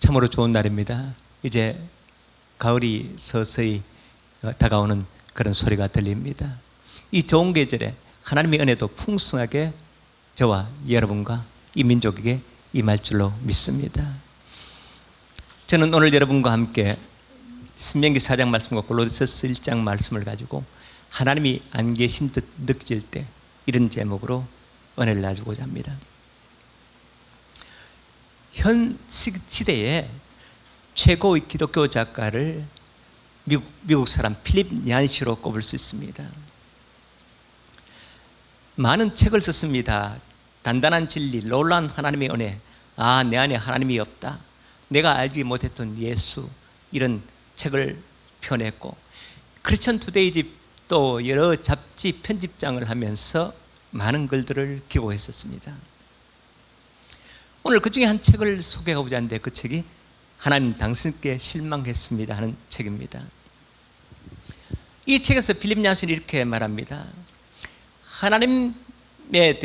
참으로 좋은 날입니다. 이제 가을이 서서히 다가오는 그런 소리가 들립니다. 이 좋은 계절에 하나님의 은혜도 풍성하게 저와 여러분과 이 민족에게 임할 줄로 믿습니다. 저는 오늘 여러분과 함께 신명기 4장 말씀과 골로새서 1장 말씀을 가지고 하나님이 안 계신 듯 느껴질 때 이런 제목으로 은혜를 나누고자 합니다. 현 시대에 최고의 기독교 작가를 미국 사람 필립 얀시로 꼽을 수 있습니다. 많은 책을 썼습니다. 단단한 진리, 놀라운 하나님의 은혜, 내 안에 하나님이 없다, 내가 알지 못했던 예수, 이런 책을 펴냈고, 크리스천 투데이집 또 여러 잡지 편집장을 하면서 많은 글들을 기고했었습니다. 오늘 그 중에 한 책을 소개하고자 하는데, 그 책이 하나님 당신께 실망했습니다 하는 책입니다. 이 책에서 필립 얀시는 이렇게 말합니다. 하나님께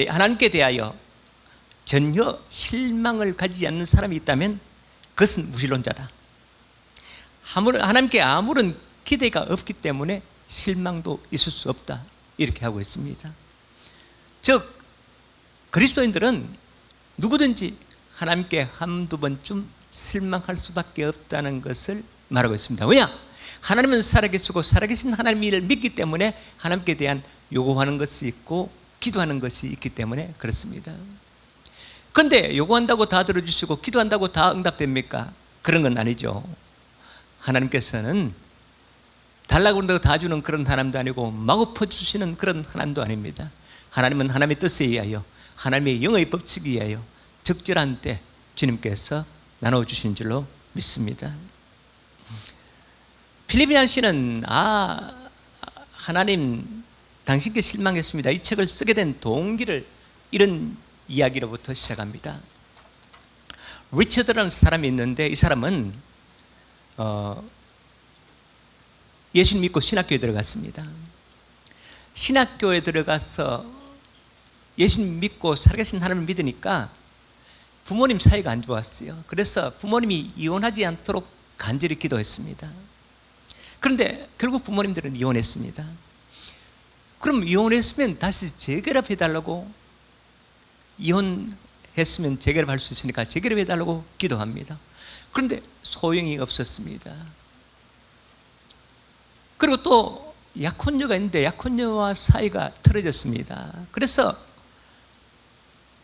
대하여 전혀 실망을 가지지 않는 사람이 있다면 그것은 무신론자다. 하나님께 아무런 기대가 없기 때문에 실망도 있을 수 없다, 이렇게 하고 있습니다. 즉 그리스도인들은 누구든지 하나님께 한두 번쯤 실망할 수밖에 없다는 것을 말하고 있습니다. 왜냐? 하나님은 살아계시고 살아계신 하나님의 일을 믿기 때문에 하나님께 대한 요구하는 것이 있고 기도하는 것이 있기 때문에 그렇습니다. 그런데 요구한다고 다 들어주시고 기도한다고 다 응답됩니까? 그런 건 아니죠. 하나님께서는 달라고 한다고 다 주는 그런 하나님도 아니고 마구 퍼주시는 그런 하나님도 아닙니다. 하나님은 하나님의 뜻에 의하여, 하나님의 영의 법칙에 의하여 적절한 때 주님께서 나눠주신 줄로 믿습니다. 필립 얀시는 하나님 당신께 실망했습니다, 이 책을 쓰게 된 동기를 이런 이야기로부터 시작합니다. 리처드라는 사람이 있는데, 이 사람은 예수님 믿고 신학교에 들어갔습니다. 신학교에 들어가서 예수님 믿고 살아계신 하나님을 믿으니까 부모님 사이가 안 좋았어요. 그래서 부모님이 이혼하지 않도록 간절히 기도했습니다. 그런데 결국 부모님들은 이혼했습니다. 그럼 이혼했으면 다시 재결합해달라고, 이혼했으면 재결합할 수 있으니까 재결합해달라고 기도합니다. 그런데 소용이 없었습니다. 그리고 또 약혼녀가 있는데 약혼녀와 사이가 틀어졌습니다. 그래서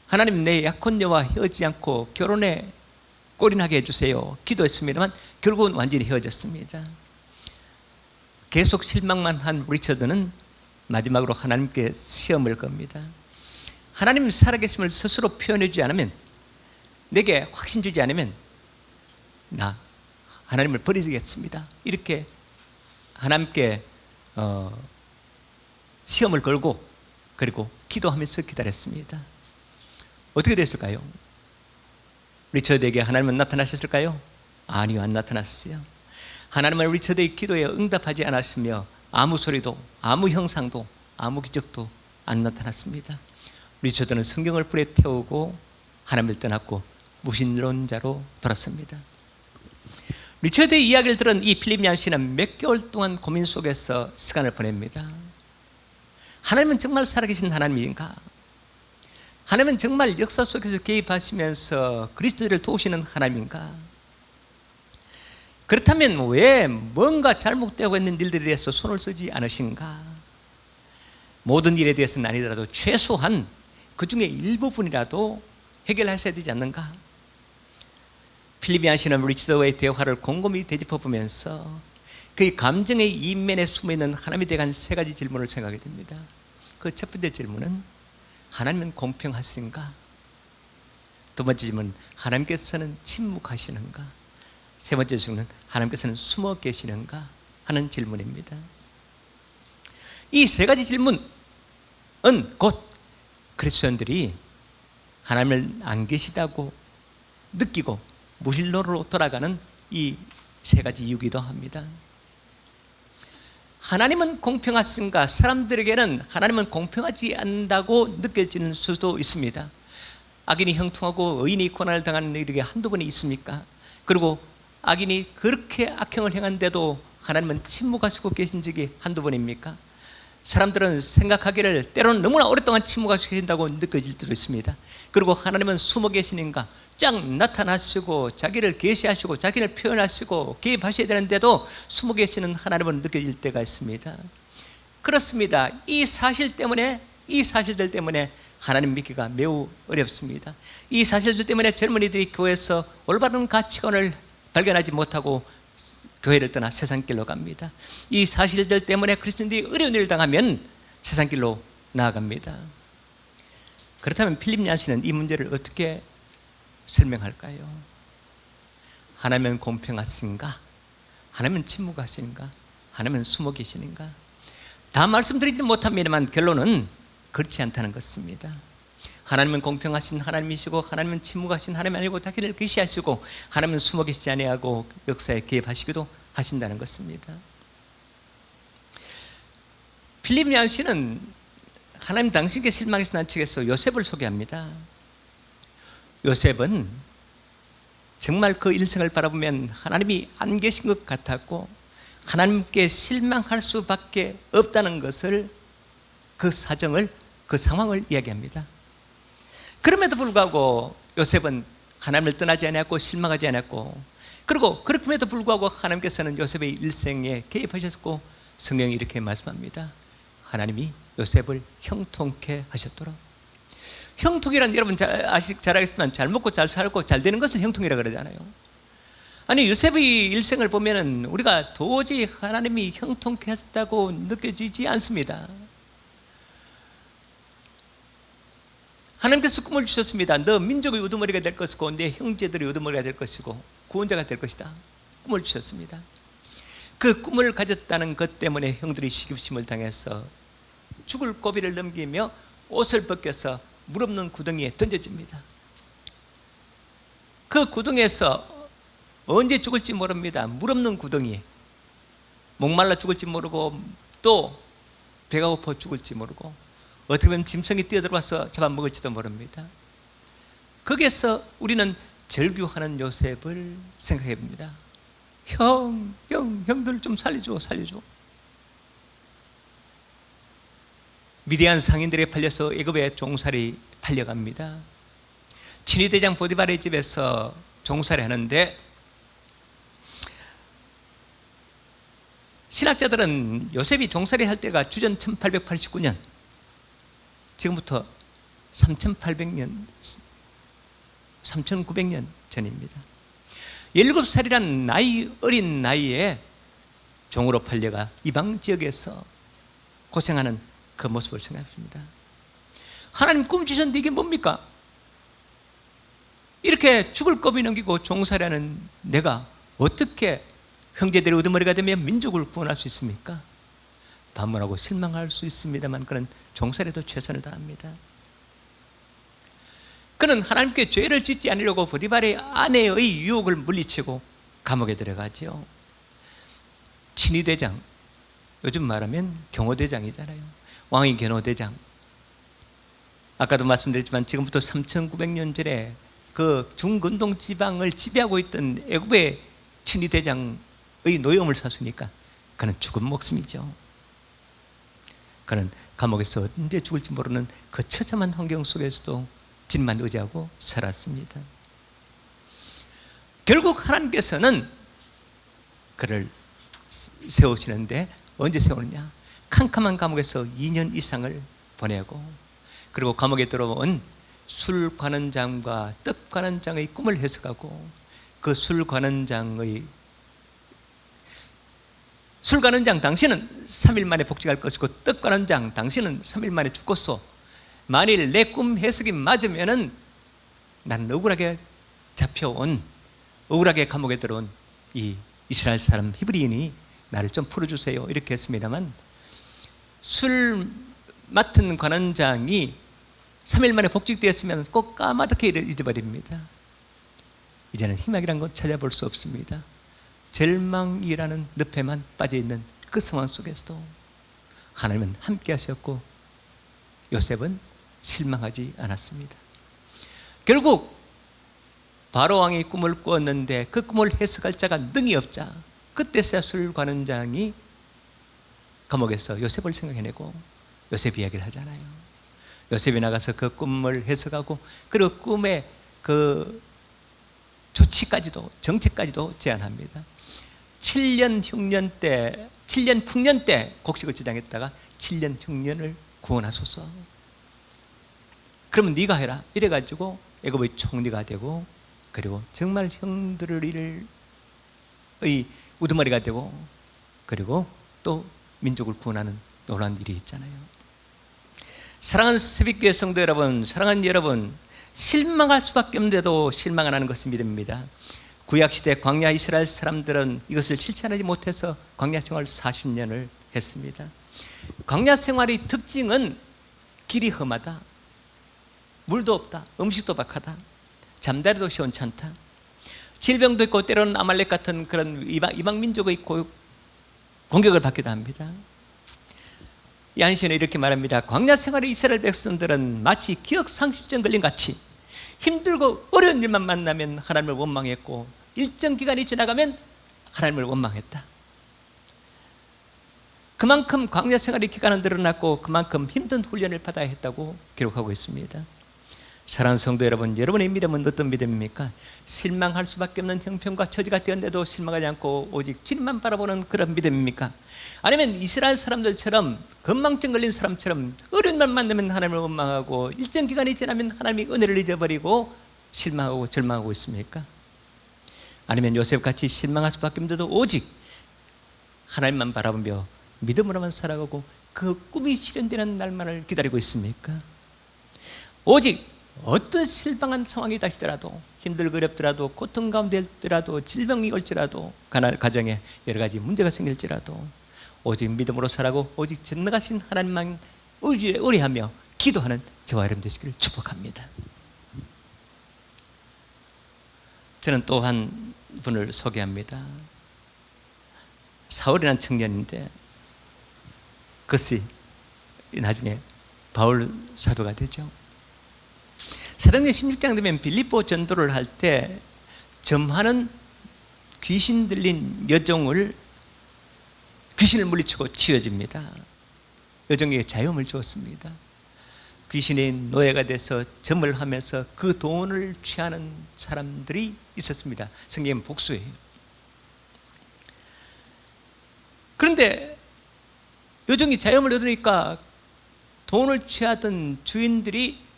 하나님, 내 약혼녀와 헤어지지 않고 결혼에 골인하게 해주세요 기도했습니다만 결국은 완전히 헤어졌습니다. 계속 실망만 한 리처드는 마지막으로 하나님께 시험을 겁니다. 하나님 살아계심을 스스로 표현하지 않으면, 내게 확신 주지 않으면 나 하나님을 버리겠습니다, 이렇게 하나님께 시험을 걸고 그리고 기도하면서 기다렸습니다. 어떻게 됐을까요? 리처드에게 하나님은 나타나셨을까요? 아니요, 안 나타났어요. 하나님은 리처드의 기도에 응답하지 않았으며 아무 소리도, 아무 형상도, 아무 기적도 안 나타났습니다. 리처드는 성경을 불에 태우고 하나님을 떠났고 무신론자로 돌아섭니다. 리처드의 이야기를 들은 이 필립 얀시는 몇 개월 동안 고민 속에서 시간을 보냅니다. 하나님은 정말 살아계신 하나님인가? 하나님은 정말 역사 속에서 개입하시면서 그리스도를 도우시는 하나님인가? 그렇다면 왜 뭔가 잘못되고 있는 일들에 대해서 손을 쓰지 않으신가? 모든 일에 대해서는 아니더라도 최소한 그 중에 일부분이라도 해결하셔야 되지 않는가? 필립 얀시는 리처드와의 대화를 곰곰이 되짚어보면서 그의 감정의 이면에 숨어있는 하나님에 대한 세 가지 질문을 생각하게 됩니다. 그 첫 번째 질문은 하나님은 공평하신가? 두 번째 질문은 하나님께서는 침묵하시는가? 세 번째 질문은 하나님께서는 숨어 계시는가? 하는 질문입니다. 이 세 가지 질문은 곧 그리스도인들이 하나님을 안 계시다고 느끼고 무신론으로 돌아가는 이 세 가지 이유기도 합니다. 하나님은 공평하신가? 사람들에게는 하나님은 공평하지 않는다고 느껴지는 수도 있습니다. 악인이 형통하고 의인이 고난을 당하는 일이 한두 번이 있습니까? 그리고 악인이 그렇게 악행을 행한데도 하나님은 침묵하시고 계신 적이 한두 번입니까? 사람들은 생각하기를 때로는 너무나 오랫동안 침묵하시고 계신다고 느껴질 때도 있습니다. 그리고 하나님은 숨어 계시는가 쫙 나타나시고 자기를 계시하시고 자기를 표현하시고 개입하셔야 되는데도 숨어 계시는 하나님은 느껴질 때가 있습니다. 그렇습니다. 이 사실들 때문에 하나님 믿기가 매우 어렵습니다. 이 사실들 때문에 젊은이들이 교회에서 올바른 가치관을 발견하지 못하고 교회를 떠나 세상길로 갑니다. 이 사실들 때문에 그리스도인들이 어려운 일을 당하면 세상길로 나아갑니다. 그렇다면 필립 얀시는 이 문제를 어떻게 설명할까요? 하나님은 공평하신가? 하나님은 침묵하시는가? 하나님은 숨어 계시는가? 다 말씀드리지 못합니다만 결론은 그렇지 않다는 것입니다. 하나님은 공평하신 하나님이시고 하나님은 침묵하신 하나님이 아니고 자기를 계시하시고 하나님은 숨어 계시지 아니하고 역사에 개입하시기도 하신다는 것입니다. 필립 얀시는 하나님 당신께 실망해서 난측에서 요셉을 소개합니다. 요셉은 정말 그 일생을 바라보면 하나님이 안 계신 것 같았고 하나님께 실망할 수밖에 없다는 것을 그 사정을 그 상황을 이야기합니다. 그럼에도 불구하고 요셉은 하나님을 떠나지 않았고 실망하지 않았고 그리고 그렇음에도 불구하고 하나님께서는 요셉의 일생에 개입하셨고 성경이 이렇게 말씀합니다. 하나님이 요셉을 형통케 하셨도록. 형통이란 여러분 잘 알겠지만 잘 먹고 잘 살고 잘 되는 것을 형통이라고 그러잖아요. 아니 요셉의 일생을 보면은 우리가 도저히 하나님이 형통케 하셨다고 느껴지지 않습니다. 하나님께서 꿈을 주셨습니다. 너 민족의 우두머리가 될 것이고 내 형제들의 우두머리가 될 것이고 구원자가 될 것이다. 꿈을 주셨습니다. 그 꿈을 가졌다는 것 때문에 형들이 시기심을 당해서 죽을 고비를 넘기며 옷을 벗겨서 물 없는 구덩이에 던져집니다. 그 구덩이에서 언제 죽을지 모릅니다. 물 없는 구덩이에 목말라 죽을지 모르고 또 배가 고파 죽을지 모르고 어떻게 보면 짐승이 뛰어들어와서 잡아먹을지도 모릅니다. 거기에서 우리는 절규하는 요셉을 생각해 봅니다. 형들 좀 살려줘. 미디안 상인들에 팔려서 애굽의 종살이 팔려갑니다. 친위대장 보디발의 집에서 종살이 하는데 신학자들은 요셉이 종살이 할 때가 주전 1889년 지금부터 3800년 3900년 전입니다. 17살이란 어린 나이에 종으로 팔려가 이방 지역에서 고생하는 그 모습을 생각합니다. 하나님 꿈 주셨는데 이게 뭡니까? 이렇게 죽을 고비 넘기고 종살이하는 내가 어떻게 형제들의 우두머리가 되면 민족을 구원할 수 있습니까? 반문하고 실망할 수 있습니다만 그는 종살이도 최선을 다합니다. 그는 하나님께 죄를 짓지 않으려고 보디발의 아내의 유혹을 물리치고 감옥에 들어가죠. 친위대장, 요즘 말하면 경호대장이잖아요. 왕의 경호대장. 아까도 말씀드렸지만 지금부터 3900년 전에 그 중근동 지방을 지배하고 있던 애굽의 친위대장의 노여움을 샀으니까 그는 죽은 목숨이죠. 그는 감옥에서 언제 죽을지 모르는 그 처참한 환경 속에서도 진만 의지하고 살았습니다. 결국 하나님께서는 그를 세우시는데 언제 세우느냐? 캄캄한 감옥에서 2년 이상을 보내고 그리고 감옥에 들어온 술관원장과 떡관원장의 꿈을 해석하고 그 술관원장 당신은 3일 만에 복직할 것이고 떡관원장 당신은 3일 만에 죽겠소. 만일 내 꿈 해석이 맞으면은 나는 억울하게 잡혀온 억울하게 감옥에 들어온 이 이스라엘 사람 히브리인이 나를 좀 풀어주세요 이렇게 했습니다만 술 맡은 관원장이 3일 만에 복직되었으면 꼭 까마득히 잊어버립니다. 이제는 희망이란 건 찾아볼 수 없습니다. 절망이라는 늪에만 빠져있는 그 상황 속에서도 하나님은 함께 하셨고 요셉은 실망하지 않았습니다. 결국 바로 왕이 꿈을 꾸었는데 그 꿈을 해석할 자가 능히 없자 그때서야 술관원장이 감옥에서 요셉을 생각해내고 요셉 이야기를 하잖아요. 요셉이 나가서 그 꿈을 해석하고 그리고 꿈의 그 조치까지도 정책까지도 제안합니다. 7년 흉년 때 7년 풍년 때 곡식을 저장했다가 7년 흉년을 구원하소서. 그러면 네가 해라 이래가지고 애굽의 총리가 되고 그리고 정말 형들의 우두머리가 되고 그리고 또 민족을 구원하는 놀라운 일이 있잖아요. 사랑하는 새벽교회 성도 여러분, 사랑하는 여러분, 실망할 수밖에 없는데도 실망 안 하는 것은 믿음입니다. 구약시대 광야 이스라엘 사람들은 이것을 실천하지 못해서 광야 생활 40년을 했습니다. 광야 생활의 특징은 길이 험하다, 물도 없다, 음식도 박하다, 잠자리도 시원찮다, 질병도 있고 때로는 아말렉 같은 그런 이방 민족의 공격을 받기도 합니다. 야인시는 이렇게 말합니다. 광야 생활의 이스라엘 백성들은 마치 기억상실증 걸린 같이 힘들고 어려운 일만 만나면 하나님을 원망했고 일정 기간이 지나가면 하나님을 원망했다. 그만큼 광야 생활의 기간은 늘어났고 그만큼 힘든 훈련을 받아야 했다고 기록하고 있습니다. 사랑하는 성도 여러분, 여러분의 믿음은 어떤 믿음입니까? 실망할 수밖에 없는 형편과 처지가 되었는데도 실망하지 않고 오직 주님만 바라보는 그런 믿음입니까? 아니면 이스라엘 사람들처럼 건망증 걸린 사람처럼 어려운 말 만나면 하나님을 원망하고 일정 기간이 지나면 하나님의 은혜를 잊어버리고 실망하고 절망하고 있습니까? 아니면 요셉같이 실망할 수밖에 없는데도 오직 하나님만 바라보며 믿음으로만 살아가고 그 꿈이 실현되는 날만을 기다리고 있습니까? 오직 어떤 실망한 상황이 닥치더라도 힘들고 어렵더라도 고통 가운데 있더라도 질병이 올지라도 가정에 여러 가지 문제가 생길지라도 오직 믿음으로 살아가고 오직 전능하신 하나님만 의뢰하며 기도하는 저와 여러분 되시기를 축복합니다. 저는 또 한 분을 소개합니다. 사울이라는 청년인데 그것이 나중에 바울 사도가 되죠. 사도행전 16장 되면 빌립보 전도를 할 때 점하는 귀신 들린 여종을 귀신을 물리치고 치워집니다. 여종에게 자유함을 주었습니다. 귀신이 노예가 돼서 점을 하면서 그 돈을 취하는 사람들이 있었습니다. 성경은 복수예요. 그런데 여종이 자유함을 얻으니까 돈을 취하던 주인들이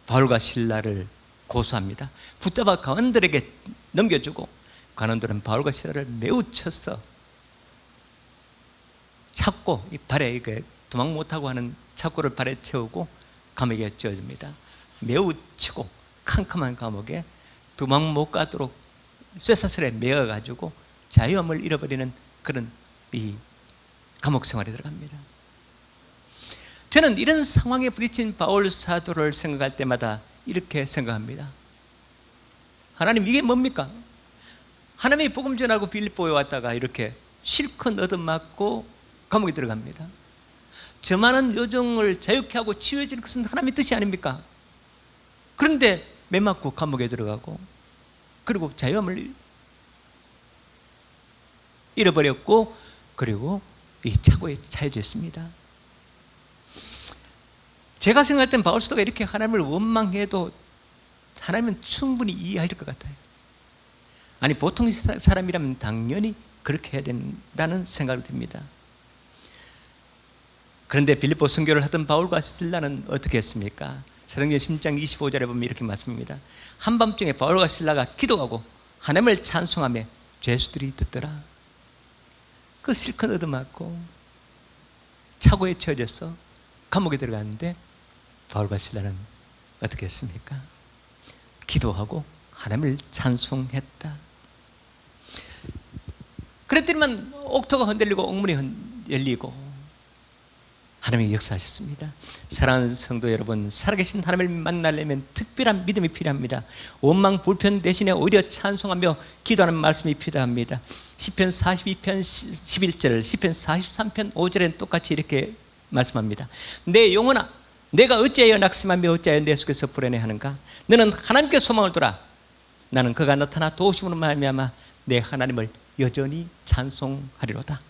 바울과 실라를 고소합니다. 붙잡아 관원들에게 넘겨주고 관원들은 바울과 실라를 매우 쳐서 찾고 이 발에 도망 못하고 하는 착고를 발에 채우고 감옥에 쥐어줍니다. 매우 치고 캄캄한 감옥에 도망 못 가도록 쇠사슬에 매어가지고 자유함을 잃어버리는 그런 이 감옥 생활에 들어갑니다. 저는 이런 상황에 부딪힌 바울 사도를 생각할 때마다 이렇게 생각합니다. 하나님, 이게 뭡니까? 하나님이 복음 전하고 빌립보에 왔다가 이렇게 실컷 얻어맞고 감옥에 들어갑니다. 저 많은 요정을 자유케 하고 치유해주는 것은 하나님의 뜻이 아닙니까? 그런데 매 맞고 감옥에 들어가고 그리고 자유함을 잃어버렸고 그리고 이 착오에 차여졌습니다. 제가 생각할 땐 바울 사도가 이렇게 하나님을 원망해도 하나님은 충분히 이해하실 것 같아요. 아니, 보통 사람이라면 당연히 그렇게 해야 된다는 생각이 듭니다. 그런데 빌립보 선교를 하던 바울과 실라는 어떻게 했습니까? 사도행전 16장 25절에 보면 이렇게 말씀합니다. 한밤중에 바울과 실라가 기도하고 하나님을 찬송하며 죄수들이 듣더라. 그 실컷 얻어맞고 착오에 처해져서 감옥에 들어갔는데 바울과 실라는 어떻게 했습니까? 기도하고 하나님을 찬송했다. 그랬더니만 옥토가 흔들리고 옥문이 열리고 하나님이 역사하셨습니다. 사랑하는 성도 여러분, 살아계신 하나님을 만나려면 특별한 믿음이 필요합니다. 원망 불편 대신에 오히려 찬송하며 기도하는 말씀이 필요합니다. 시편 42편 11절, 시편 43편 5절에는 똑같이 이렇게 말씀합니다. 내 영혼아, 내가 어찌하여 낙심하며 어찌하여 내 속에서 불안해하는가? 너는 하나님께 소망을 두라. 나는 그가 나타나 도우심으로 말미암아 내 하나님을 여전히 찬송하리로다.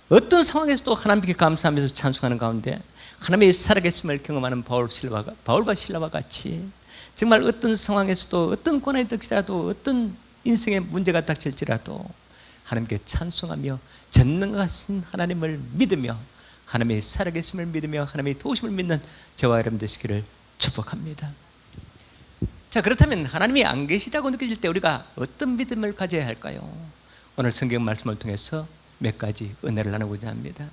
어떤 상황에서도 하나님께 감사하면서 찬송하는 가운데 하나님의 살아계심을 경험하는 바울과 신라와 같이 정말 어떤 상황에서도 어떤 고난이 닥치더라도 어떤 인생의 문제가 닥칠지라도 하나님께 찬송하며 전능하신 하나님을 믿으며 하나님의 살아계심을 믿으며 하나님의 도우심을 믿는 저와 여러분 되시기를 축복합니다. 자, 그렇다면 하나님이 안 계시다고 느껴질 때 우리가 어떤 믿음을 가져야 할까요? 오늘 성경 말씀을 통해서 몇 가지 은혜를 나누고자 합니다.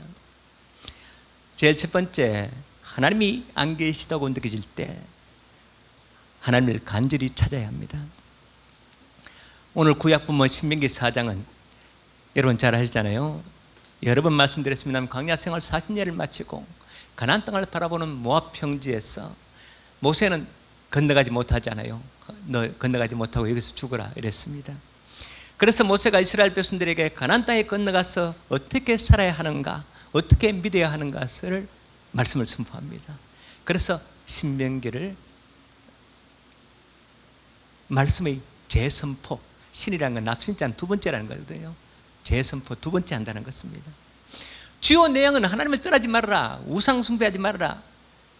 제일 첫 번째, 하나님이 안 계시다고 느껴질 때 하나님을 간절히 찾아야 합니다. 오늘 구약 본문 신명기 4장은 여러분 잘 아시잖아요. 여러 번 말씀드렸습니다만 광야 생활 40년을 마치고 가나안 땅을 바라보는 모압 평지에서 모세는 건너가지 못하잖아요. 너 건너가지 못하고 여기서 죽어라 이랬습니다. 그래서 모세가 이스라엘 백성들에게 가나안 땅에 건너가서 어떻게 살아야 하는가, 어떻게 믿어야 하는가를 말씀을 선포합니다. 그래서 신명기를 말씀의 재선포, 신이라는 건 납신자는 두 번째라는 거거든요. 재선포 두 번째 한다는 것입니다. 주요 내용은 하나님을 떠나지 말아라, 우상 숭배하지 말아라,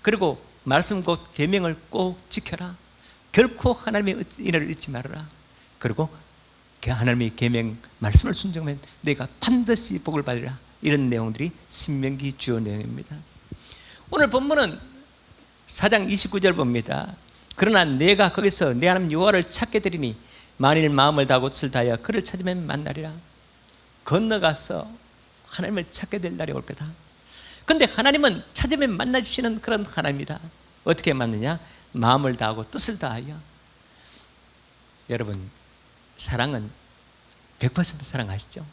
그리고 말씀 곧 계명을 꼭 지켜라, 결코 하나님의 은혜를 잊지 말아라, 그리고 하나님의 계명 말씀을 순종하면 내가 반드시 복을 받으리라, 이런 내용들이 신명기 주요 내용입니다. 오늘 본문은 4장 29절 봅니다. 그러나 내가 거기서 내 하나님 여호와를 찾게 되리니 만일 마음을 다하고 뜻을 다하여 그를 찾으면 만나리라. 건너가서 하나님을 찾게 될 날이 올 거다. 그런데 하나님은 찾으면 만나주시는 그런 하나님이다. 어떻게 만나냐? 마음을 다하고 뜻을 다하여. 여러분, 사랑은 100% 사랑하시죠?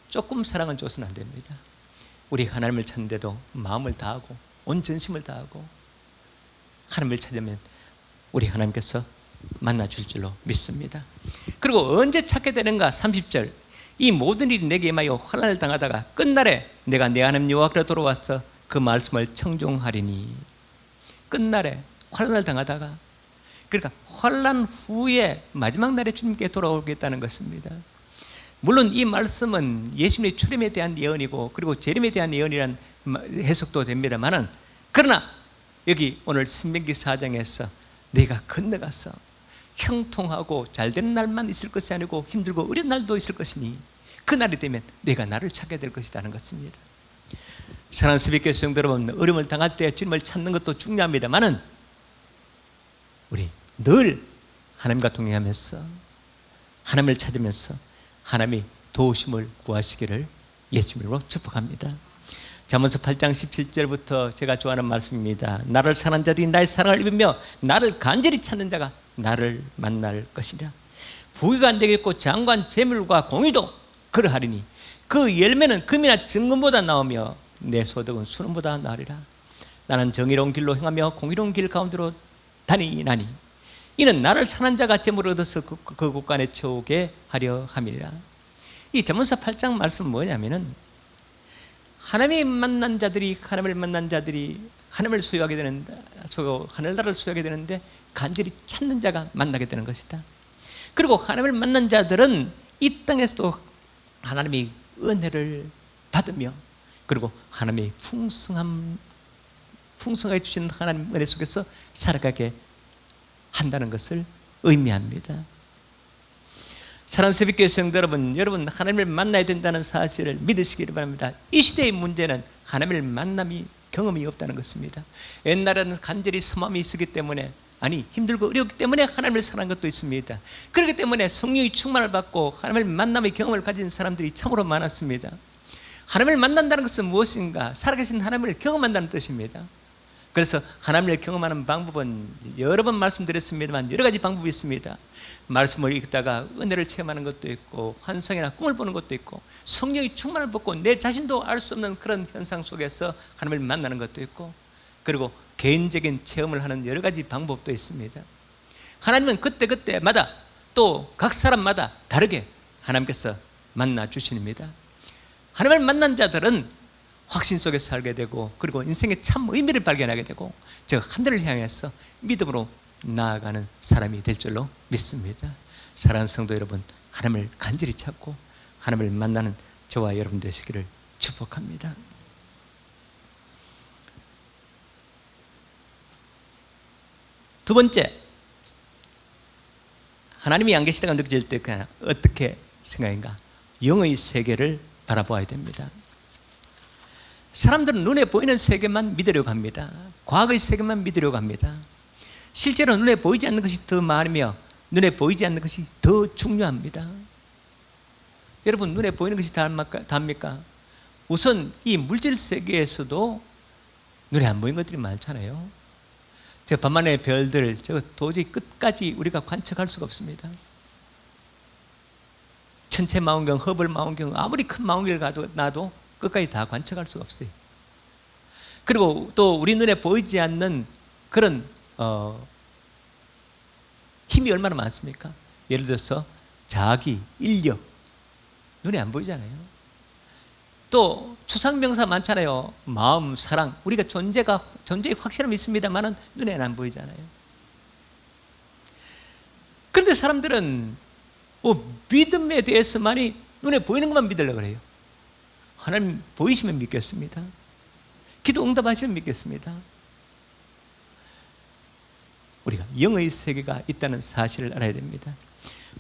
조금 사랑은 줘서는 안 됩니다. 우리 하나님을 찾는데도 마음을 다하고 온 전심을 다하고 하나님을 찾으면 우리 하나님께서 만나줄 줄로 믿습니다. 그리고 언제 찾게 되는가? 30절, 이 모든 일이 내게 임하여 환난을 당하다가 끝날에 내가 내 하나님 여호와께로 돌아와서 그 말씀을 청종하리니. 끝날에 환난을 당하다가, 그러니까 환난 후에 마지막 날에 주님께 돌아오겠다는 것입니다. 물론 이 말씀은 예수님의 출임에 대한 예언이고 그리고 재림에 대한 예언이라는 해석도 됩니다만은, 그러나 여기 오늘 신명기 4장에서 내가 건너가서 형통하고 잘되는 날만 있을 것이 아니고 힘들고 어려운 날도 있을 것이니 그 날이 되면 내가 나를 찾게 될 것이라는 것입니다. 사랑하는 새벽교회 성도 여러분, 어려움을 당할 때 주님을 찾는 것도 중요합니다만은 우리 늘 하나님과 동행하면서 하나님을 찾으면서 하나님이 도우심을 구하시기를 예수님으로 축복합니다. 잠언서 8장 17절부터 제가 좋아하는 말씀입니다. 나를 사랑하는 자들이 나의 사랑을 입으며 나를 간절히 찾는 자가 나를 만날 것이라. 부귀가 안 되겠고 장관 재물과 공의도 그러하리니 그 열매는 금이나 정금보다 나오며 내 소득은 수능보다 나으리라. 나는 정의로운 길로 행하며 공의로운 길 가운데로 다니나니 이는 나를 사랑하는 자가 재물을 얻어서 그 곳간에 채우게 하려 함이라. 이 잠언서 8장 말씀은 뭐냐면은 하나님을 만난 자들이 하나님을 소유하게 되는데, 하늘나라를 소유하게 되는데 간절히 찾는 자가 만나게 되는 것이다. 그리고 하나님을 만난 자들은 이 땅에서도 하나님의 은혜를 받으며 그리고 하나님의 풍성하게 주신 하나님 은혜 속에서 살아가게 한다는 것을 의미합니다. 사랑하는 새벽교회 성도 여러분 하나님을 만나야 된다는 사실을 믿으시기를 바랍니다. 이 시대의 문제는 하나님을 만남이 경험이 없다는 것입니다. 옛날에는 간절히 섬함이 있었기 때문에, 아니 힘들고 어렵기 때문에 하나님을 사랑한 것도 있습니다. 그렇기 때문에 성령의 충만을 받고 하나님을 만남의 경험을 가진 사람들이 참으로 많았습니다. 하나님을 만난다는 것은 무엇인가? 살아계신 하나님을 경험한다는 뜻입니다. 그래서 하나님을 경험하는 방법은 여러 번 말씀드렸습니다만 여러 가지 방법이 있습니다. 말씀을 읽다가 은혜를 체험하는 것도 있고 환상이나 꿈을 보는 것도 있고 성령의 충만을 받고 내 자신도 알 수 없는 그런 현상 속에서 하나님을 만나는 것도 있고 그리고 개인적인 체험을 하는 여러 가지 방법도 있습니다. 하나님은 그때그때마다 또 각 사람마다 다르게 하나님께서 만나 주십니다. 하나님을 만난 자들은 확신 속에 살게 되고, 그리고 인생의 참 의미를 발견하게 되고, 저 하늘을 향해서 믿음으로 나아가는 사람이 될 줄로 믿습니다. 사랑하는 성도 여러분, 하나님을 간절히 찾고 하나님을 만나는 저와 여러분 되시기를 축복합니다. 두 번째, 하나님이 안 계시다가 느껴질 때 그냥 어떻게 생각인가? 영의 세계를 바라보아야 됩니다. 사람들은 눈에 보이는 세계만 믿으려고 합니다. 과거의 세계만 믿으려고 합니다. 실제로 눈에 보이지 않는 것이 더 많으며 눈에 보이지 않는 것이 더 중요합니다. 여러분, 눈에 보이는 것이 답니까? 우선 이 물질 세계에서도 눈에 안 보이는 것들이 많잖아요. 저 밤하늘의 별들, 저 도저히 끝까지 우리가 관측할 수가 없습니다. 천체 망원경, 허블 망원경, 아무리 큰 망원경을 놔도 끝까지 다 관측할 수가 없어요. 그리고 또 우리 눈에 보이지 않는 그런 힘이 얼마나 많습니까? 예를 들어서 자기, 인력, 눈에 안 보이잖아요. 또 추상명사 많잖아요. 마음, 사랑, 우리가 존재의 확실함이 있습니다만 눈에는 안 보이잖아요. 그런데 사람들은 믿음에 대해서만이 눈에 보이는 것만 믿으려고 해요. 하나님 보이시면 믿겠습니다. 기도 응답하시면 믿겠습니다. 우리가 영의 세계가 있다는 사실을 알아야 됩니다.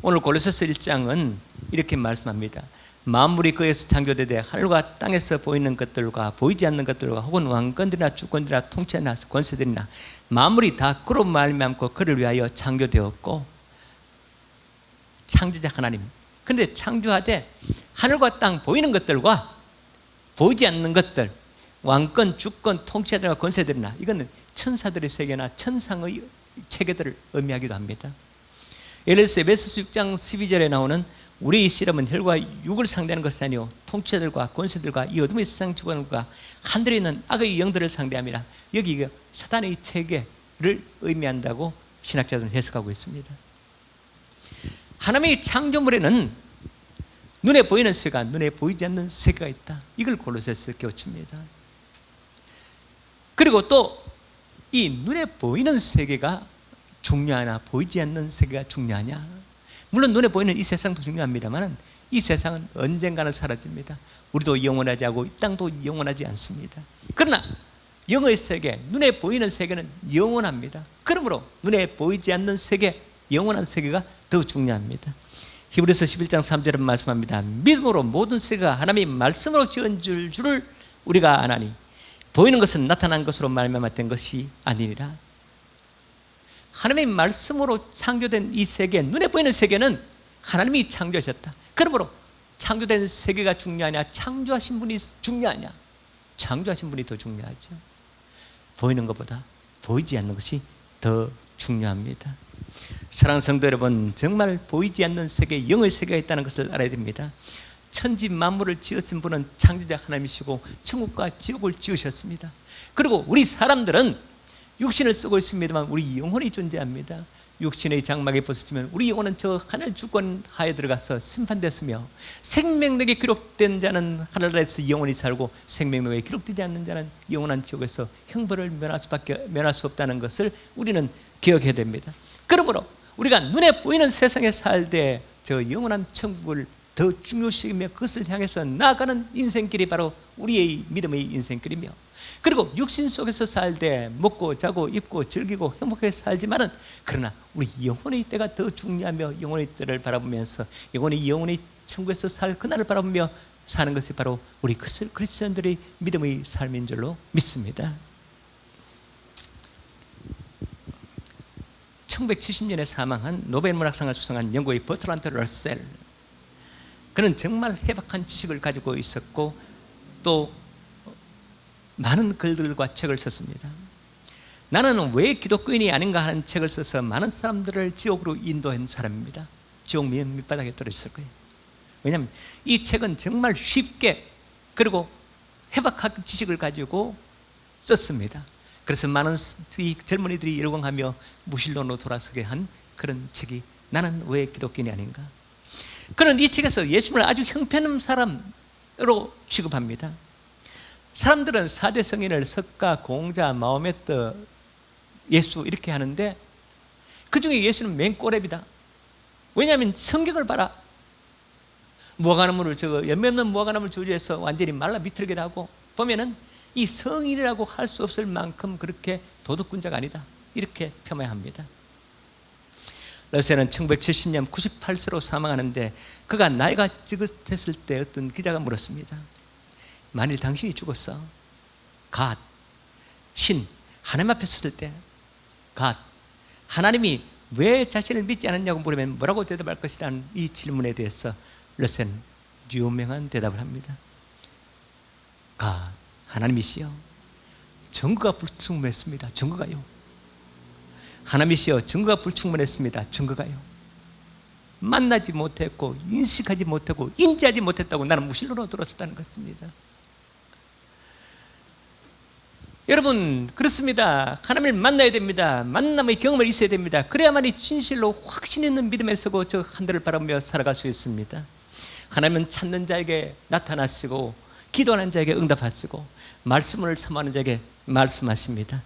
오늘 골로새서 1장은 이렇게 말씀합니다. 만물이 그에서 창조되되 하늘과 땅에서 보이는 것들과 보이지 않는 것들과 혹은 왕권들이나 주권들이나 통치나 권세들이나 만물이 다 그로 말미암고 그를 위하여 창조되었고, 창조자 하나님. 그런데 창조하되 하늘과 땅 보이는 것들과 보이지 않는 것들, 왕권, 주권, 통치자들과 권세들이나, 이거는 천사들의 세계나 천상의 체계들을 의미하기도 합니다. 예를 들어서 에베소서 6장 12절에 나오는 우리의 실험은 혈과 육을 상대하는 것이 아니요 통치자들과 권세들과 이 어둠의 세상 주권과 하늘에 있는 악의 영들을 상대함이라. 여기 사단의 체계를 의미한다고 신학자들은 해석하고 있습니다. 하나님의 창조물에는 눈에 보이는 세계가 눈에 보이지 않는 세계가 있다. 이걸 골로새서 깨우칩니다. 그리고 또 이 눈에 보이는 세계가 중요하냐 보이지 않는 세계가 중요하냐. 물론 눈에 보이는 이 세상도 중요합니다만 이 세상은 언젠가는 사라집니다. 우리도 영원하지 않고 이 땅도 영원하지 않습니다. 그러나 영의 세계, 눈에 보이는 세계는 영원합니다. 그러므로 눈에 보이지 않는 세계, 영원한 세계가 더 중요합니다. 히브리서 11장 3절은 말씀합니다. 믿음으로 모든 세계가 하나님의 말씀으로 지은 줄을 우리가 아나니 보이는 것은 나타난 것으로 말미암아 된 것이 아니니라. 하나님의 말씀으로 창조된 이 세계, 눈에 보이는 세계는 하나님이 창조하셨다. 그러므로 창조된 세계가 중요하냐, 창조하신 분이 중요하냐? 창조하신 분이 더 중요하죠. 보이는 것보다 보이지 않는 것이 더 중요합니다. 사랑하는 성도 여러분, 정말 보이지 않는 세계, 영의 세계가 있다는 것을 알아야 됩니다. 천지 만물을 지으신 분은 창조자 하나님이시고 천국과 지옥을 지으셨습니다. 그리고 우리 사람들은 육신을 쓰고 있습니다만 우리 영혼이 존재합니다. 육신의 장막에 벗어지면 우리 영혼은 저 하늘 주권 하에 들어가서 심판됐으며, 생명록에 기록된 자는 하늘나라에서 영원히 살고 생명록에 기록되지 않는 자는 영원한 지옥에서 형벌을 면할 수 없다는 것을 우리는 기억해야 됩니다. 그러므로 우리가 눈에 보이는 세상에 살되 저 영원한 천국을 더 중요시하며 그것을 향해서 나아가는 인생길이 바로 우리의 믿음의 인생길이며, 그리고 육신 속에서 살되 먹고 자고 입고 즐기고 행복하게 살지만은 그러나 우리 영혼의 때가 더 중요하며 영혼의 때를 바라보면서 영혼이 천국에서 살 그날을 바라보며 사는 것이 바로 우리 크리스천들의 믿음의 삶인 줄로 믿습니다. 1970년에 사망한 노벨 문학상을 수상한 영국의 버트란드 러셀, 그는 정말 해박한 지식을 가지고 있었고 또 많은 글들과 책을 썼습니다. 나는 왜 기독교인이 아닌가 하는 책을 써서 많은 사람들을 지옥으로 인도한 사람입니다. 지옥 밑바닥에 떨어졌을 거예요. 왜냐하면 이 책은 정말 쉽게 그리고 해박한 지식을 가지고 썼습니다. 그래서 많은 젊은이들이 열광하며 무신론으로 돌아서게 한 그런 책이 나는 왜 기독교인이 아닌가. 그는 이 책에서 예수님을 아주 형편없는 사람으로 취급합니다. 사람들은 4대 성인을 석가, 공자, 마호메트, 예수 이렇게 하는데 그 중에 예수는 맨 꼬랩이다. 왜냐하면 성경을 봐라. 무화과나무를 열매 없는 무화과나무를 저주해서 완전히 말라 비틀게 하고 보면은 이 성인이라고 할 수 없을 만큼 그렇게 도덕군자가 아니다. 이렇게 폄하합니다. 러셀은 1970년 98세로 사망하는데 그가 나이가 지긋했을 때 어떤 기자가 물었습니다. 만일 당신이 죽었어, 갓, 신, 하나님 앞에 섰을 때 갓, 하나님이 왜 자신을 믿지 않았냐고 물으면 뭐라고 대답할 것이라는 이 질문에 대해서 러셀은 유명한 대답을 합니다. 갓, 하나님이시여, 증거가 불충분했습니다. 증거가요. 하나님이시여, 증거가 불충분했습니다. 증거가요. 만나지 못했고 인식하지 못하고 인지하지 못했다고 나는 무신론으로 들었었다는 것입니다. 여러분, 그렇습니다. 하나님을 만나야 됩니다. 만남의 경험을 있어야 됩니다. 그래야만이 진실로 확신 있는 믿음에 서고 저 하늘을 바라보며 살아갈 수 있습니다. 하나님은 찾는 자에게 나타나시고 기도하는 자에게 응답하시고 말씀을 사모하는 자에게 말씀하십니다.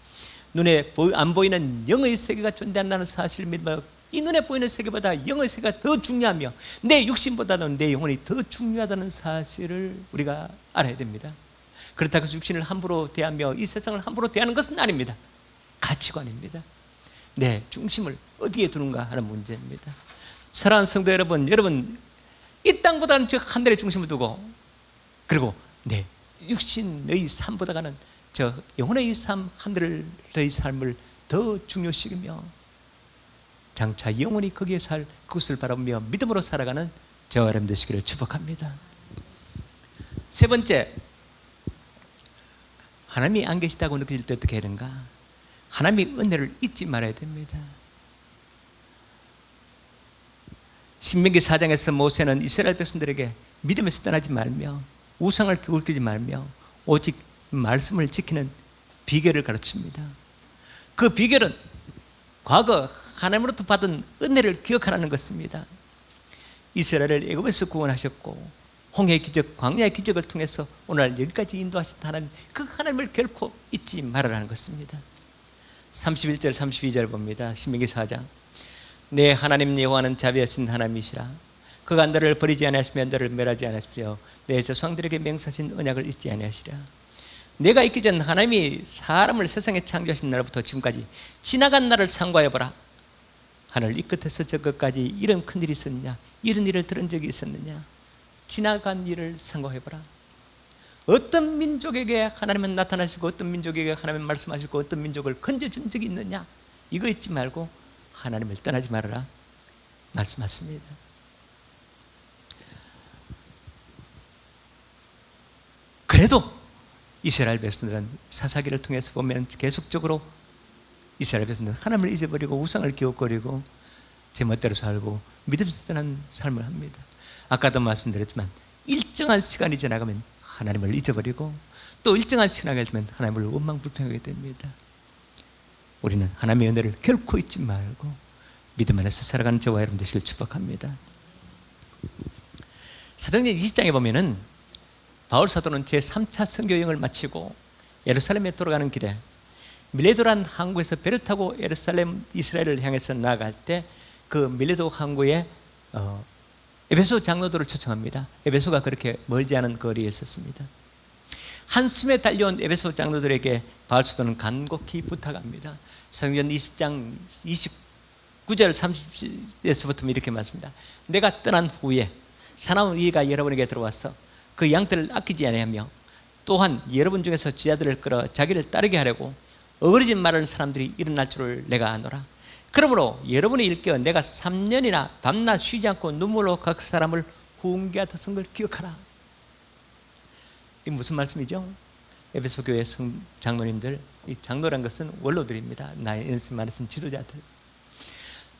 눈에 안 보이는 영의 세계가 존재한다는 사실을 믿으며 이 눈에 보이는 세계보다 영의 세계가 더 중요하며 내 육신보다는 내 영혼이 더 중요하다는 사실을 우리가 알아야 됩니다. 그렇다고 해서 육신을 함부로 대하며 이 세상을 함부로 대하는 것은 아닙니다. 가치관입니다. 내 중심을 어디에 두는가 하는 문제입니다. 사랑하는 성도 여러분, 이 땅보다는 저 하늘의 중심을 두고 그리고 내 육신의 삶보다는 저 영혼의 삶, 하늘의 삶을 더 중요시 여기며 장차 영원히 거기에 살 그것을 바라보며 믿음으로 살아가는 저와 여러분 되시기를 축복합니다. 세 번째, 하나님이 안 계시다고 느낄 때 어떻게 해야 되는가? 하나님의 은혜를 잊지 말아야 됩니다. 신명기 4장에서 모세는 이스라엘 백성들에게 믿음에서 떠나지 말며 우상을 기울이지 말며 오직 말씀을 지키는 비결을 가르칩니다. 그 비결은 과거 하나님으로부터 받은 은혜를 기억하라는 것입니다. 이스라엘을 애굽에서 구원하셨고 홍해의 기적, 광야의 기적을 통해서 오늘 여기까지 인도하신 하나님, 그 하나님을 결코 잊지 말아라는 것입니다. 31절 32절 봅니다. 신명기 4장. 내 하나님 여호와는 자비하신 하나님이시라. 그가 너를 버리지 아니하시며 너를 멸하지 아니하시며 내 조상들에게 맹세하신 언약을 잊지 아니하시라. 내가 있기 전 하나님이 사람을 세상에 창조하신 날부터 지금까지 지나간 날을 상고해보라. 하늘 이 끝에서 저 끝까지 이런 큰일이 있었느냐, 이런 일을 들은 적이 있었느냐. 지나간 일을 상고해보라. 어떤 민족에게 하나님은 나타나시고 어떤 민족에게 하나님은 말씀하시고 어떤 민족을 건져준 적이 있느냐. 이거 잊지 말고 하나님을 떠나지 말아라 말씀하십니다. 그래도 이스라엘 백성들은 사사기를 통해서 보면 계속적으로 이스라엘 백성들은 하나님을 잊어버리고 우상을 기억거리고 제멋대로 살고 믿음에서 떠난 삶을 합니다. 아까도 말씀드렸지만 일정한 시간이 지나가면 하나님을 잊어버리고 또 일정한 시간이 지나면 하나님을 원망불평하게 됩니다. 우리는 하나님의 은혜를 결코 잊지 말고 믿음 안에서 살아가는 저와 여러분 되시길 축복합니다. 사도행전 20장에 보면은 바울 사도는 제3차 선교 여행을 마치고 예루살렘에 돌아가는 길에 밀레도라는 항구에서 배를 타고 예루살렘 이스라엘을 향해서 나아갈 때 그 밀레도 항구에 에베소 장로들을 초청합니다. 에베소가 그렇게 멀지 않은 거리에 있었습니다. 한숨에 달려온 에베소 장로들에게 바울 사도는 간곡히 부탁합니다. 사도행전 20장 29절 30에서부터 이렇게 말씀합니다. 내가 떠난 후에 사나운 이가 여러분에게 들어와서 그 양떼를 아끼지 아니하며 또한 여러분 중에서 지하들을 끌어 자기를 따르게 하려고 어그러진 말하는 사람들이 일어날 줄을 내가 아노라. 그러므로 여러분이 일깨워 내가 3년이나 밤낮 쉬지 않고 눈물로 각 사람을 훈계하던 걸 기억하라. 이 무슨 말씀이죠? 에베소 교회 장로님들, 이 장로란 것은 원로들입니다. 나의 연습 말씀은 지도자들.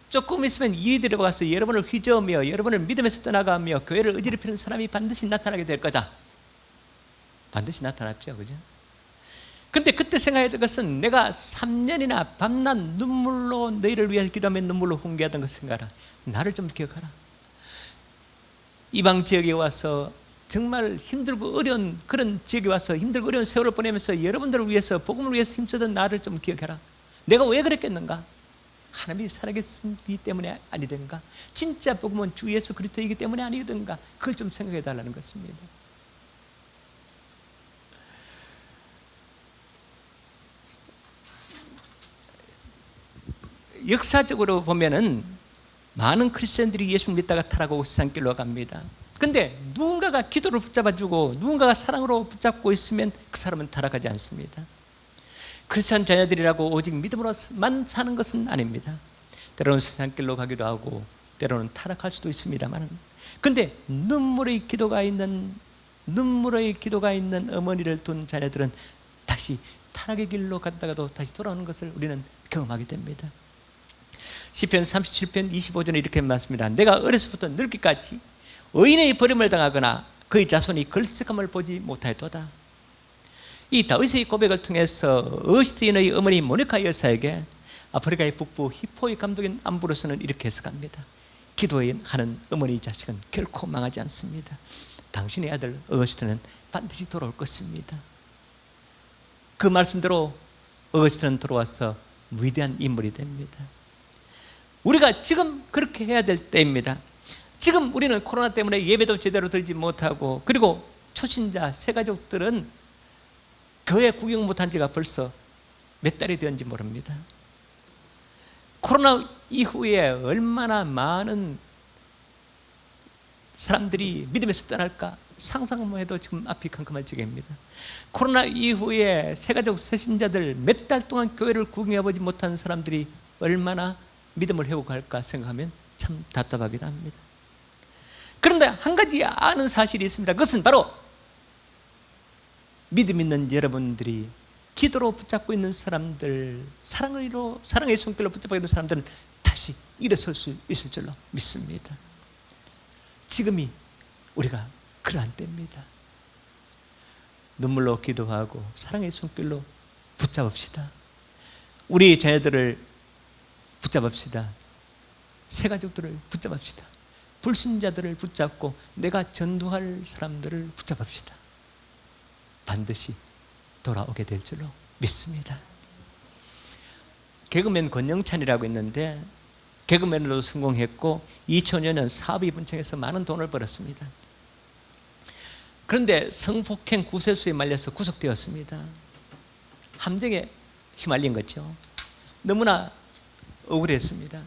조금 있으면 일이 들어가서 여러분을 휘저으며 여러분을 믿음에서 떠나가며 교회를 어지럽히는 사람이 반드시 나타나게 될 거다. 반드시 나타났죠, 그죠? 근데 그때 생각해야 될 것은 내가 3년이나 밤낮 눈물로 너희를 위해서 기도하며 눈물로 훈계하던 것 생각하라. 나를 좀 기억하라. 이방 지역에 와서 정말 힘들고 어려운 그런 지역에 와서 힘들고 어려운 세월을 보내면서 여러분들을 위해서 복음을 위해서 힘쓰던 나를 좀 기억해라. 내가 왜 그랬겠는가? 하나님이 살아계시기 때문에 아니든가, 진짜 복음은 주 예수 그리스도이기 때문에 아니든가, 그걸 좀 생각해 달라는 것입니다. 역사적으로 보면은 많은 크리스천들이 예수를 믿다가 타락하고 세상길로 갑니다. 근데 누군가가 기도를 붙잡아주고 누군가가 사랑으로 붙잡고 있으면 그 사람은 타락하지 않습니다. 크리스천 자녀들이라고 오직 믿음으로만 사는 것은 아닙니다. 때로는 세상길로 가기도 하고 때로는 타락할 수도 있습니다만, 근데 눈물의 기도가 있는 어머니를 둔 자녀들은 다시 타락의 길로 갔다가도 다시 돌아오는 것을 우리는 경험하게 됩니다. 시편 37편 25절에 이렇게 말씀합니다. 내가 어려서부터 늙기까지 의인의 버림을 당하거나 그의 자손이 걸썩함을 보지 못하였도다. 이 다윗의 고백을 통해서 어시트인의 어머니 모니카 여사에게 아프리카의 북부 히포의 감독인 암브로스는 이렇게 해석합니다. 기도하는 어머니 자식은 결코 망하지 않습니다. 당신의 아들 어거스트는 반드시 돌아올 것입니다. 그 말씀대로 어거스트는 돌아와서 위대한 인물이 됩니다. 우리가 지금 그렇게 해야 될 때입니다. 지금 우리는 코로나 때문에 예배도 제대로 드리지 못하고, 그리고 초신자 새가족들은 교회 구경 못한 지가 벌써 몇 달이 되었는지 모릅니다. 코로나 이후에 얼마나 많은 사람들이 믿음에서 떠날까 상상만 해도 지금 앞이 캄캄할 지경입니다. 코로나 이후에 새가족 새신자들 몇 달 동안 교회를 구경해보지 못한 사람들이 얼마나 믿음을 회복할까 생각하면 참 답답하기도 합니다. 그런데 한 가지 아는 사실이 있습니다. 그것은 바로 믿음 있는 여러분들이 기도로 붙잡고 있는 사람들, 사랑의 손길로 붙잡고 있는 사람들은 다시 일어설 수 있을 줄로 믿습니다. 지금이 우리가 그러한 때입니다. 눈물로 기도하고 사랑의 손길로 붙잡읍시다. 우리 자녀들을 붙잡읍시다. 새가족들을 붙잡읍시다. 불신자들을 붙잡고 내가 전도할 사람들을 붙잡읍시다. 반드시 돌아오게 될 줄로 믿습니다. 개그맨 권영찬이라고 있는데 개그맨으로 성공했고 2005년 사업이 번창해서 많은 돈을 벌었습니다. 그런데 성폭행 구세수에 말려서 구속되었습니다. 함정에 휘말린 거죠. 너무나 억울했습니다.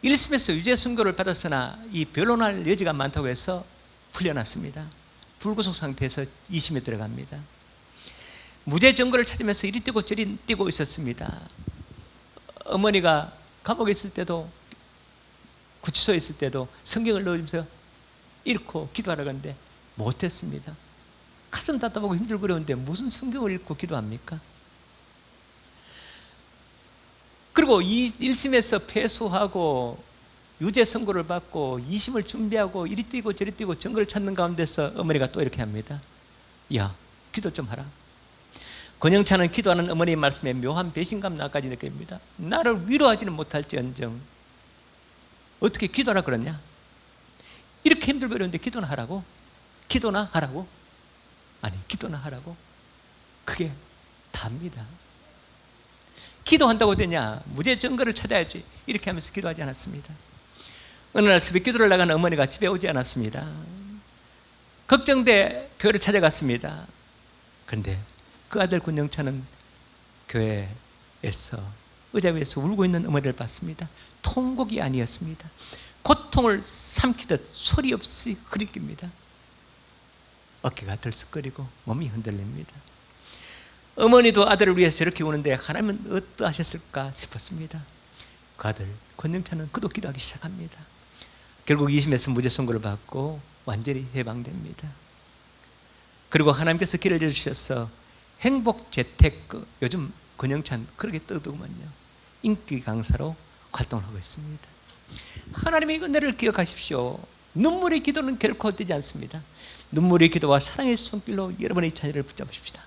1심에서 유죄 선고를 받았으나 이 변론할 여지가 많다고 해서 풀려났습니다. 불구속 상태에서 2심에 들어갑니다. 무죄 증거를 찾으면서 이리 뛰고 저리 뛰고 있었습니다. 어머니가 감옥에 있을 때도, 구치소에 있을 때도 성경을 넣으면서 읽고 기도하라고 하는데 못했습니다. 가슴 답답하고 힘들고 그러는데 무슨 성경을 읽고 기도합니까? 그리고 1심에서 패소하고 유죄 선고를 받고 2심을 준비하고 이리 뛰고 저리 뛰고 증거를 찾는 가운데서 어머니가 또 이렇게 합니다. 야, 기도 좀 하라. 권영찬은 기도하는 어머니의 말씀에 묘한 배신감 나까지 느낍니다. 나를 위로하지는 못할지언정 어떻게 기도하라 그러냐? 이렇게 힘들고 이러는데 기도나 하라고? 기도나 하라고? 아니, 기도나 하라고? 그게 답니다. 기도한다고 되냐? 무죄 증거를 찾아야지. 이렇게 하면서 기도하지 않았습니다. 어느 날 새벽 기도를 나간 어머니가 집에 오지 않았습니다. 걱정돼 교회를 찾아갔습니다. 그런데 그 아들 권영찬은 교회에서 의자 위에서 울고 있는 어머니를 봤습니다. 통곡이 아니었습니다. 고통을 삼키듯 소리 없이 흐릿깁니다. 어깨가 들썩거리고 몸이 흔들립니다. 어머니도 아들을 위해서 저렇게 우는데 하나님은 어떠하셨을까 싶었습니다. 그 아들 권영찬은 그도 기도하기 시작합니다. 결국 2심에서 무죄 선고를 받고 완전히 해방됩니다. 그리고 하나님께서 길을 열어주셔서 행복재테크, 요즘 권영찬 그렇게 뜨더구만요. 인기 강사로 활동을 하고 있습니다. 하나님의 은혜를 기억하십시오. 눈물의 기도는 결코 헛되지 않습니다. 눈물의 기도와 사랑의 손길로 여러분의 자녀를 붙잡으십시다.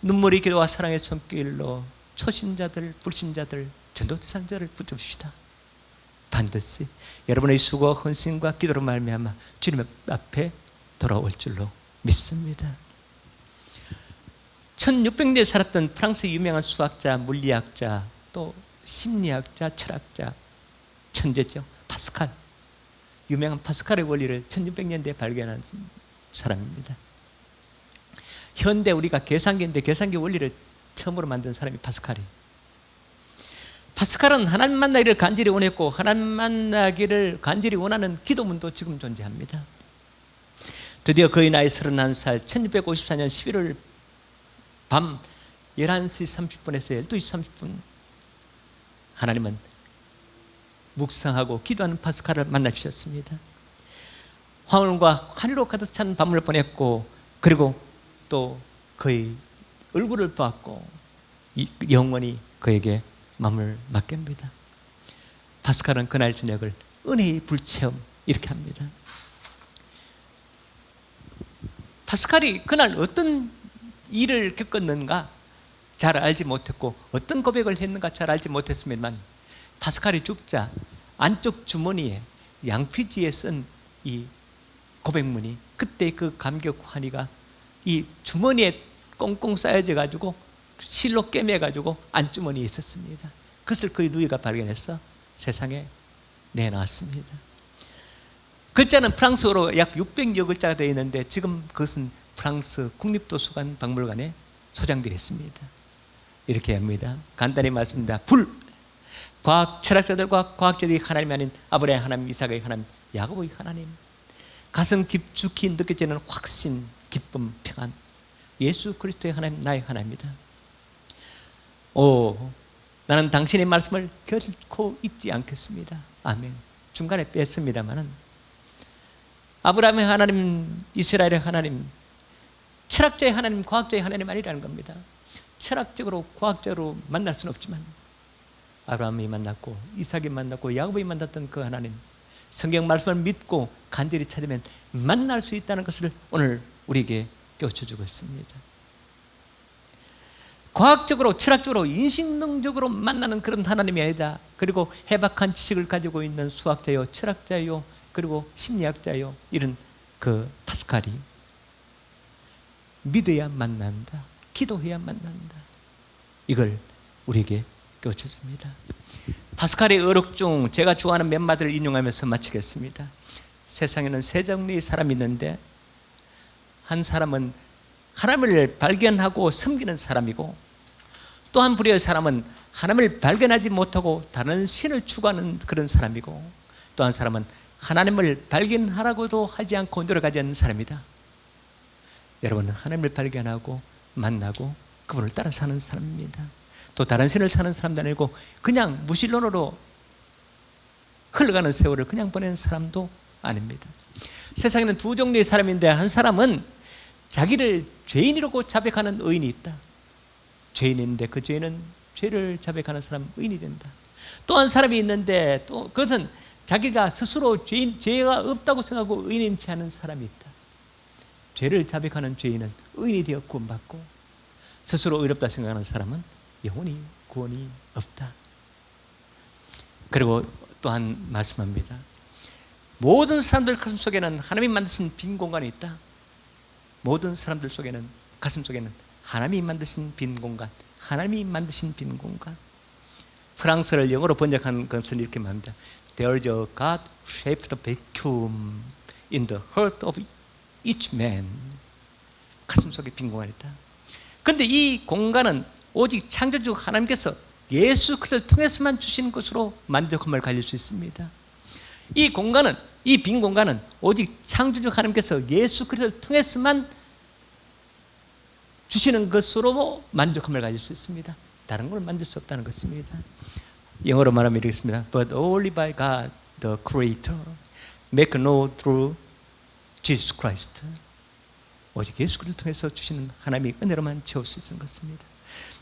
눈물의 기도와 사랑의 손길로 초신자들, 불신자들, 전도 대상자를 붙잡으십시다. 반드시 여러분의 수고와 헌신과 기도로 말미암아 주님 앞에 돌아올 줄로 믿습니다. 1600년에 살았던 프랑스의 유명한 수학자, 물리학자, 또 심리학자, 철학자, 천재죠. 파스칼. 유명한 파스칼의 원리를 1600년대에 발견한 사람입니다. 현대 우리가 계산기인데 계산기 원리를 처음으로 만든 사람이 파스칼이에요. 파스칼은 하나님 만나기를 간절히 원했고 하나님 만나기를 간절히 원하는 기도문도 지금 존재합니다. 드디어 그의 나이 31살 1654년 11월 밤 11시 30분에서 12시 30분 하나님은 묵상하고 기도하는 파스칼을 만나주셨습니다. 황홀과 환희로 가득 찬 밤을 보냈고 그리고 또 그의 얼굴을 보았고 영원히 그에게 마음을 맡깁니다. 파스칼은 그날 저녁을 은혜의 불체험 이렇게 합니다. 파스칼이 그날 어떤 일을 겪었는가 잘 알지 못했고 어떤 고백을 했는가 잘 알지 못했습니다만 파스칼이 죽자 안쪽 주머니에 양피지에 쓴 이 고백문이 그때 그 감격 환희가 이 주머니에 꽁꽁 쌓여져 가지고 실로 꿰매 가지고 안주머니에 있었습니다. 그것을 그의 누이가 발견해서 세상에 내놨습니다. 글자는 프랑스어로 약 600여 글자가 되어 있는데 지금 그것은 프랑스 국립도서관 박물관에 소장되어 있습니다. 이렇게 합니다. 간단히 말씀드립니다. 과학 철학자들과 과학자들이 하나님이 아닌 아브라함의 하나님, 이삭의 하나님, 야곱의 하나님, 가슴 깊숙이 느껴지는 확신, 기쁨, 평안, 예수 그리스도의 하나님, 나의 하나님입니다. 나는 당신의 말씀을 결코 잊지 않겠습니다. 아멘. 중간에 뺐습니다만은 아브라함의 하나님, 이스라엘의 하나님, 철학자의 하나님, 과학자의 하나님 아니라는 겁니다. 철학적으로 과학적으로 만날 수는 없지만 아브라함이 만났고 이삭이 만났고 야곱이 만났던 그 하나님, 성경 말씀을 믿고 간절히 찾으면 만날 수 있다는 것을 오늘 우리에게 깨우쳐주고 있습니다. 과학적으로 철학적으로 인식능적으로 만나는 그런 하나님이 아니다. 그리고 해박한 지식을 가지고 있는 수학자요 철학자요 그리고 심리학자요 이런 그 파스칼이 믿어야 만난다, 기도해야 만난다, 이걸 우리에게 깨우쳐줍니다. 파스칼의 어록 중 제가 좋아하는 몇 마디를 인용하면서 마치겠습니다. 세상에는 세 종류의 사람이 있는데 한 사람은 하나님을 발견하고 섬기는 사람이고 또 한 부류의 사람은 하나님을 발견하지 못하고 다른 신을 추구하는 그런 사람이고 또 한 사람은 하나님을 발견하라고도 하지 않고 노력하지 않는 사람이다. 여러분은 하나님을 발견하고 만나고 그분을 따라 사는 사람입니다. 또 다른 신을 사는 사람도 아니고 그냥 무신론으로 흘러가는 세월을 그냥 보내는 사람도 아닙니다. 세상에는 두 종류의 사람인데 한 사람은 자기를 죄인이라고 자백하는 의인이 있다. 죄인인데 그 죄인은 죄를 자백하는 사람 의인이 된다. 또 한 사람이 있는데 또 그것은 자기가 스스로 죄가 없다고 생각하고 의인인 채 하는 사람이 있다. 죄를 자백하는 죄인은 의인이 되어 구원받고 스스로 의롭다 생각하는 사람은 영원히 구원이 없다. 그리고 또한 말씀합니다. 모든 사람들 가슴 속에는 하나님이 만드신 빈 공간이 있다. 모든 사람들 속에는 가슴 속에는 하나님이 만드신 빈 공간, 하나님이 만드신 빈 공간. 프랑스어를 영어로 번역한 것은 이렇게 말합니다. There is a God-shaped vacuum in the heart of each man. 가슴 속에 빈 공간이 있다. 그런데 이 공간은 오직 창조주 하나님께서 예수 그리스도를 통해서만 주신 것으로 만족함을 가질 수 있습니다. 이 공간은, 이 빈 공간은 오직 창조주 하나님께서 예수 그리스도를 통해서만 주시는 것으로 만족함을 가질 수 있습니다. 다른 걸 만들 수 없다는 것입니다. 영어로 말하면 이렇습니다. But only by God, the Creator, make known through Jesus Christ. 오직 예수 그리스도를 통해서 주시는 하나님의 은혜로만 채울 수 있는 것입니다.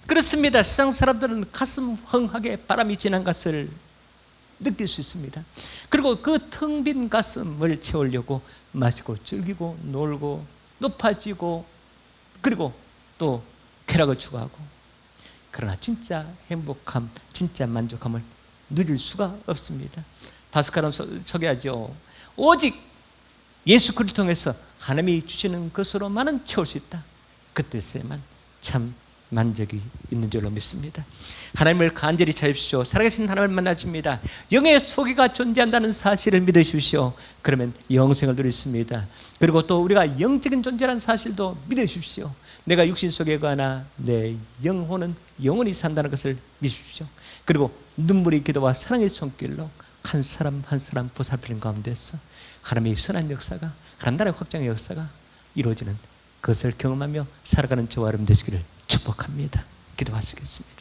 그렇습니다. 세상 사람들은 가슴 헝하게 바람이 지난 것을 느낄 수 있습니다. 그리고 그 텅 빈 가슴을 채우려고 마시고 즐기고 놀고 높아지고 그리고 또 쾌락을 추구하고 그러나 진짜 행복함, 진짜 만족함을 누릴 수가 없습니다. 파스칼은 소개하죠. 오직 예수 그리스도 통해서 하나님이 주시는 것으로만은 채울 수 있다. 그때서야만 참 만족이 있는 줄로 믿습니다. 하나님을 간절히 찾으십시오. 살아계신 하나님을 만나십니다. 영의 소개가 존재한다는 사실을 믿으십시오. 그러면 영생을 누릴 수 있습니다. 그리고 또 우리가 영적인 존재라는 사실도 믿으십시오. 내가 육신 속에 가나 내 영혼은 영원히 산다는 것을 믿으십시오. 그리고 눈물의 기도와 사랑의 손길로 한 사람 한 사람 보살피는 가운데서 하나님의 선한 역사가, 하나님 나라의 확장의 역사가 이루어지는 그것을 경험하며 살아가는 저와 여러분 되시기를 축복합니다. 기도하시겠습니다.